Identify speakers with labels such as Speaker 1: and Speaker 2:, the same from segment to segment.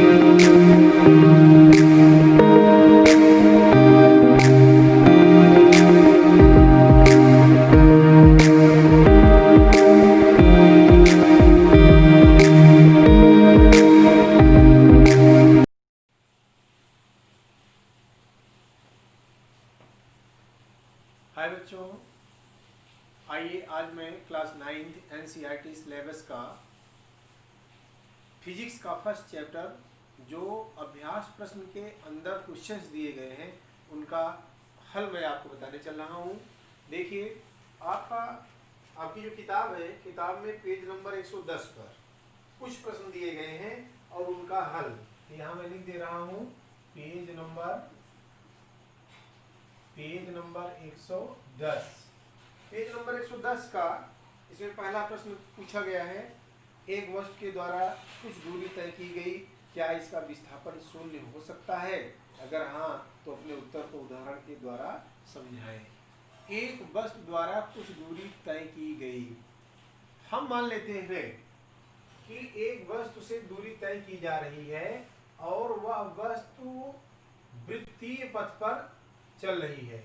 Speaker 1: हाय बच्चों, आइए आज मैं क्लास 9th एनसीईआरटी सिलेबस का फिजिक्स का फर्स्ट चैप्टर जो अभ्यास प्रश्न के अंदर क्वेश्चंस दिए गए हैं उनका हल मैं आपको बताने चल रहा हूँ। देखिए, आपकी जो किताब है, किताब में पेज नंबर 110 पर कुछ प्रश्न दिए गए हैं और उनका हल यहाँ मैं लिख दे रहा हूँ। Page number 110। पेज नंबर 110 का इसमें पहला प्रश्न पूछा गया है, एक वस्तु के द्वारा कुछ दूरी तय की गई, क्या इसका विस्थापन शून्य हो सकता है? अगर हाँ तो अपने उत्तर को उदाहरण के द्वारा समझाएं। एक वस्तु द्वारा कुछ दूरी तय की गई, हम मान लेते हैं कि एक वस्तु से दूरी तय की जा रही है और वह वस्तु वृत्तीय पथ पर चल रही है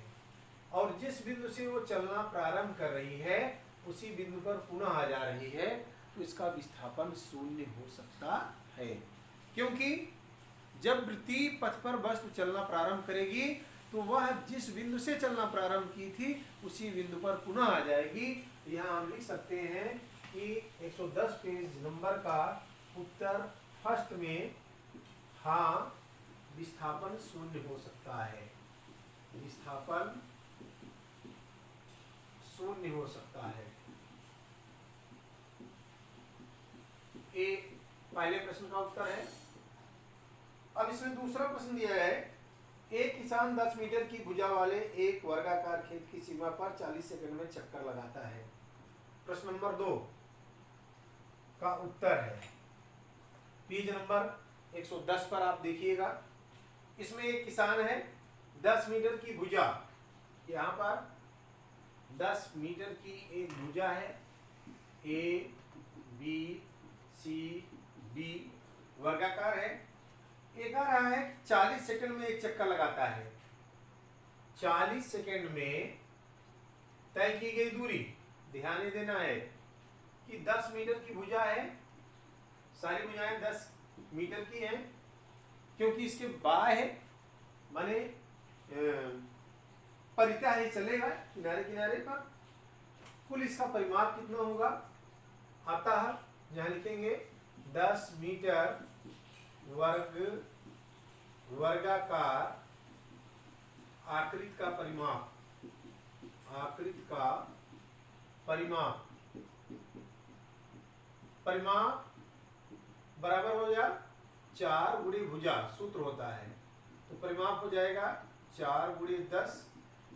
Speaker 1: और जिस बिंदु से वो चलना प्रारंभ कर रही है उसी बिंदु पर पुनः आ जा रही है, तो इसका विस्थापन शून्य हो सकता है। क्योंकि जब वृत्तीय पथ पर वस्तु चलना प्रारंभ करेगी तो वह जिस बिंदु से चलना प्रारंभ की थी उसी बिंदु पर पुनः आ जाएगी। यहाँ हम लिख सकते हैं कि 110 पेज नंबर का उत्तर फर्स्ट में हाँ, विस्थापन शून्य हो सकता है। विस्थापन शून्य हो सकता है। ए पहले प्रश्न का उत्तर है। अब इसमें दूसरा प्रश्न दिया है, एक किसान 10 मीटर की भुजा वाले एक वर्गाकार खेत की सीमा पर 40 सेकंड में चक्कर लगाता है। प्रश्न नंबर 2 का उत्तर है पेज नंबर 110 पर आप देखिएगा। इसमें एक किसान है, 10 मीटर की भुजा, यहाँ पर 10 मीटर की एक भुजा है, ए बी सी डी वर्गाकार है। एक आ रहा है 40 सेकंड में एक चक्कर लगाता है। 40 सेकंड में तय की गई दूरी, ध्यान ये देना है कि 10 मीटर की भुजा है, सारी भुजाएं 10 मीटर की हैं, क्योंकि इसके बाय है माने परिता ही चलेगा किनारे किनारे पर। कुल इसका परिमाप कितना होगा? अतः यहाँ लिखेंगे 10 मीटर वर्गाकार आकृति का परिमाप, आकृति का परिमाप बराबर हो जाए 4 गुणे भुजा, सूत्र होता है, तो परिमाप हो जाएगा 4 गुणे 10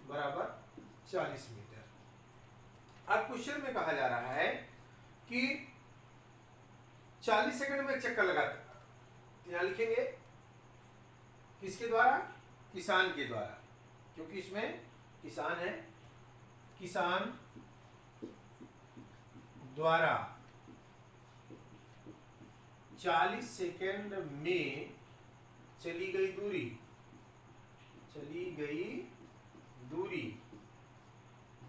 Speaker 1: बराबर 40 मीटर। अब क्वेश्चन में कहा जा रहा है कि 40 सेकंड में चक्कर लगाता, यहां लिखेंगे किसके द्वारा? किसान के द्वारा, क्योंकि इसमें किसान है। किसान द्वारा 40 सेकंड में चली गई दूरी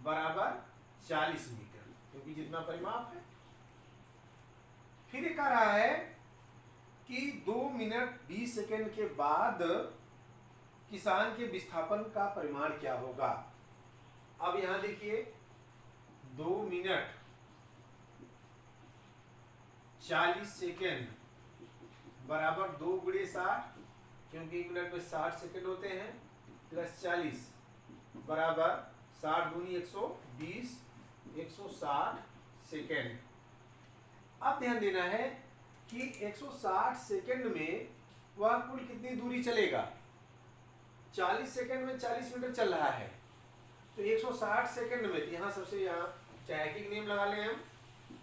Speaker 1: बराबर 40 मीटर, क्योंकि जितना परिमाप है। फिर एक आ रहा है कि 2 मिनट 20 सेकंड के बाद किसान के विस्थापन का परिमाण क्या होगा? अब यहां देखिए 2 मिनट 40 सेकंड बराबर 2 गुणे 60, क्योंकि 1 मिनट में 60 सेकंड होते हैं, प्लस 40 बराबर 60 दूनी 120, 160 सेकंड। अब ध्यान देना है कि 160 सेकंड में वह कुल कितनी दूरी चलेगा? 40 सेकंड में 40 मीटर चल रहा है, तो 160 सेकंड में यहाँ सबसे यहाँ चाहे नेम लगा लें हम,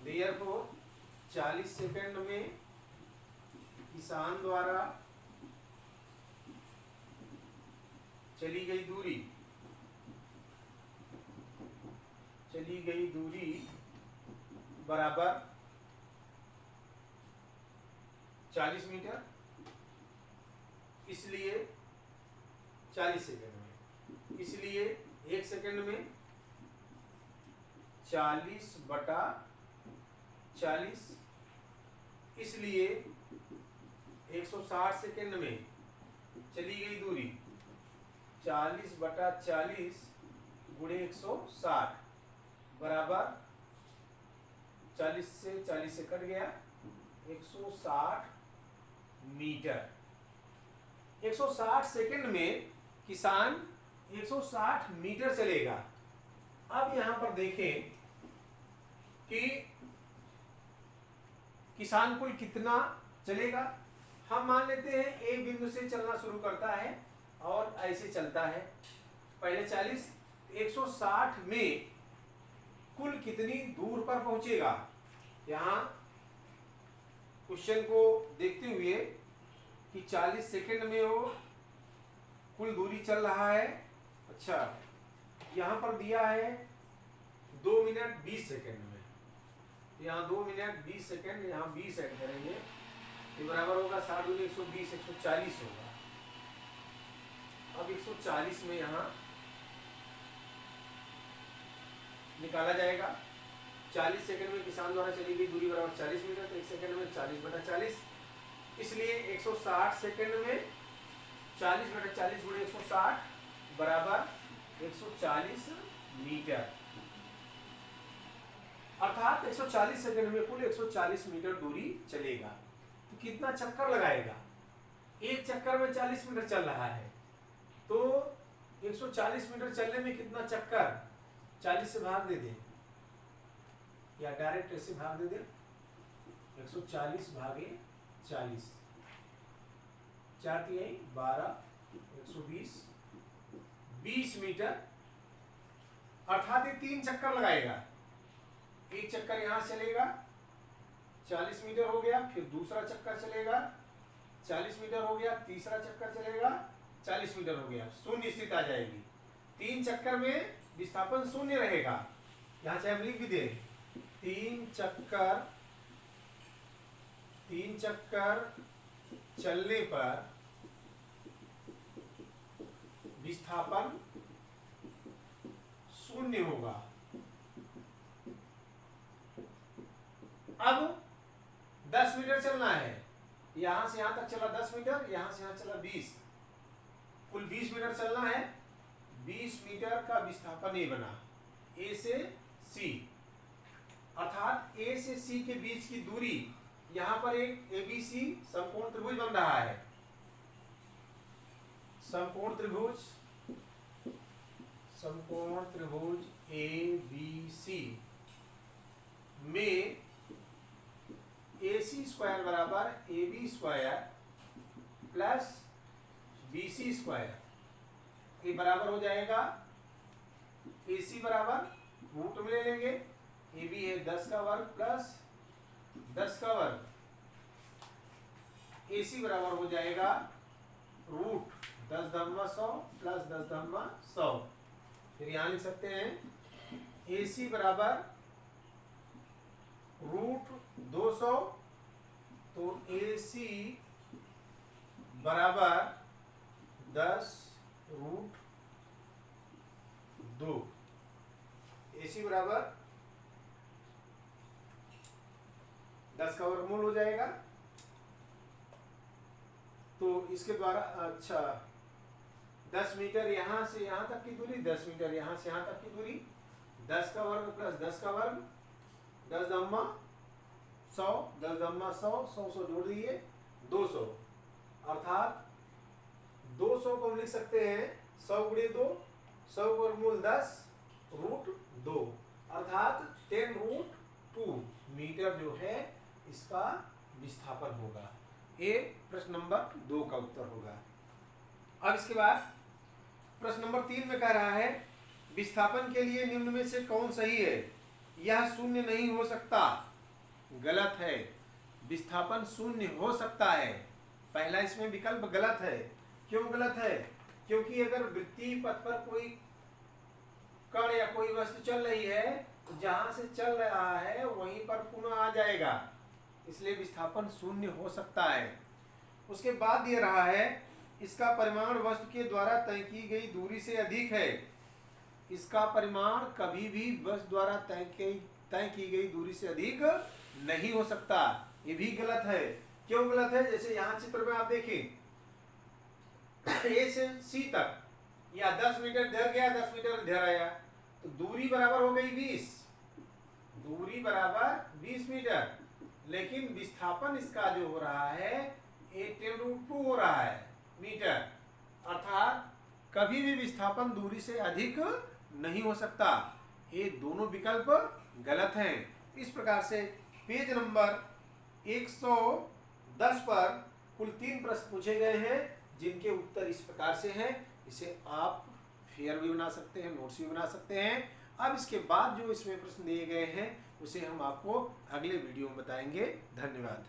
Speaker 1: देयरफॉर 40 सेकंड में किसान द्वारा चली गई दूरी बराबर 40 मीटर। इसलिए 40 सेकंड में, इसलिए 1 सेकंड में 40/40, इसलिए 160 सेकंड में चली गई दूरी 40/40 गुणे 160 बराबर 40 से कट गया 160 मीटर। 160 सेकंड में किसान 160 मीटर चलेगा। अब यहां पर देखें कि किसान कुल कितना चलेगा। हम मान लेते हैं एक बिंदु से चलना शुरू करता है और ऐसे चलता है, पहले 40, 160 में कुल कितनी दूर पर पहुंचेगा। यहां क्वेश्चन को देखते हुए कि 40 सेकंड में वो कुल दूरी चल रहा है। अच्छा, यहां पर दिया है 2 मिनट 20 सेकंड में, यहाँ 2 मिनट 20 सेकंड, यहाँ 20 ऐड करेंगे, ये बराबर होगा 60 × 120, 140 होगा। अब 140 में यहाँ निकाला जाएगा। 40 सेकंड में किसान द्वारा चली गई दूरी बराबर 40 मीटर, तो 1 सेकंड में 40/40, इसलिए 160 सेकंड में 40/40 गुणे 160 बराबर 140 मीटर। अर्थात 140 सेकंड में कुल 140 मीटर दूरी चलेगा। तो कितना चक्कर लगाएगा, एक चक्कर में 40 मीटर चल रहा है, तो 140 मीटर चलने में कितना चक्कर, 40 से भाग दे दें या डायरेक्ट ऐसे भाग दे दें, 140/40, 4 × 12, 120, 20 मीटर। अर्थात ये 3 चक्कर लगाएगा। एक चक्कर यहां चलेगा 40 मीटर हो गया, फिर दूसरा चक्कर चलेगा 40 मीटर हो गया, तीसरा चक्कर चलेगा 40 मीटर हो गया, शून्य स्थिति आ जाएगी। 3 चक्कर में विस्थापन शून्य रहेगा। यहां से हम लिख भी दें 3 चक्कर चलने पर विस्थापन शून्य होगा। अब 10 मीटर चलना है, यहां से यहां तक चला 10 मीटर, यहां से यहां चला 20, कुल 20 मीटर चलना है। 20 मीटर का विस्थापन ए बना, ए से सी, अर्थात ए से सी के बीच की दूरी, यहां पर एक एबीसी समकोण त्रिभुज बन रहा है। समकोण त्रिभुज एबीसी में AC स्क्वायर बराबर AB square plus BC square, ये बराबर हो जाएगा AC बराबर रूट में ले लेंगे, AB है 10 का वर्ग प्लस 10 का वर्ग, AC बराबर हो जाएगा रूट 10/100 प्लस 10/100। फिर यहां लिख सकते हैं AC बराबर रूट 200, तो AC बराबर 10√2, AC बराबर 10 का वर्गमूल हो जाएगा। तो इसके द्वारा अच्छा 10 मीटर यहां से यहां तक की दूरी, 10 मीटर यहां से यहां तक की दूरी, 10 का वर्ग प्लस 10 का वर्ग, 10/100, 10/100, 100 जोड़ दिए 200, अर्थात 200 को हम लिख सकते हैं 100 × 2, 100 वर्गमूल 10 √2, अर्थात 10√2 मीटर जो है इसका विस्थापन होगा। ये प्रश्न नंबर 2 का उत्तर होगा। अब इसके बाद प्रश्न नंबर 3 में कह रहा है विस्थापन के लिए निम्न में से कौन सही है, यह शून्य नहीं हो सकता। गलत है, विस्थापन शून्य हो सकता है। पहला इसमें विकल्प गलत है। क्यों गलत है? क्योंकि अगर वृत्तीय पथ पर कोई कण या कोई वस्तु चल रही है तो जहां से चल रहा है वहीं पर पुनः आ जाएगा, इसलिए विस्थापन शून्य हो सकता है। उसके बाद दे रहा है इसका परिमाण वस्तु के द्वारा तय की गई दूरी से अधिक है। इसका परिमाण कभी भी वस्तु द्वारा तय की गई दूरी से अधिक नहीं हो सकता। ये भी गलत है। क्यों गलत है? जैसे यहाँ चित्र में आप देखें, ए से सी तक या 10 मीटर इधर गया, 10 मीटर इधर आया, तो दूरी बराबर हो गई 20, दूरी बराबर 20 मीटर, लेकिन विस्थापन इसका जो हो रहा है 8√2 हो रहा है मीटर, अर्थात कभी भी विस्थापन दूरी से अधिक नहीं हो सकता। ये दोनों विकल्प गलत हैं। इस प्रकार से पेज नंबर 110 पर कुल 3 प्रश्न पूछे गए हैं, जिनके उत्तर इस प्रकार से हैं। इसे आप फेयर भी बना सकते हैं, नोट्स भी बना सकते हैं। अब इसके बाद जो इसमें प्रश्न दिए गए हैं उसे हम आपको अगले वीडियो में बताएंगे। धन्यवाद।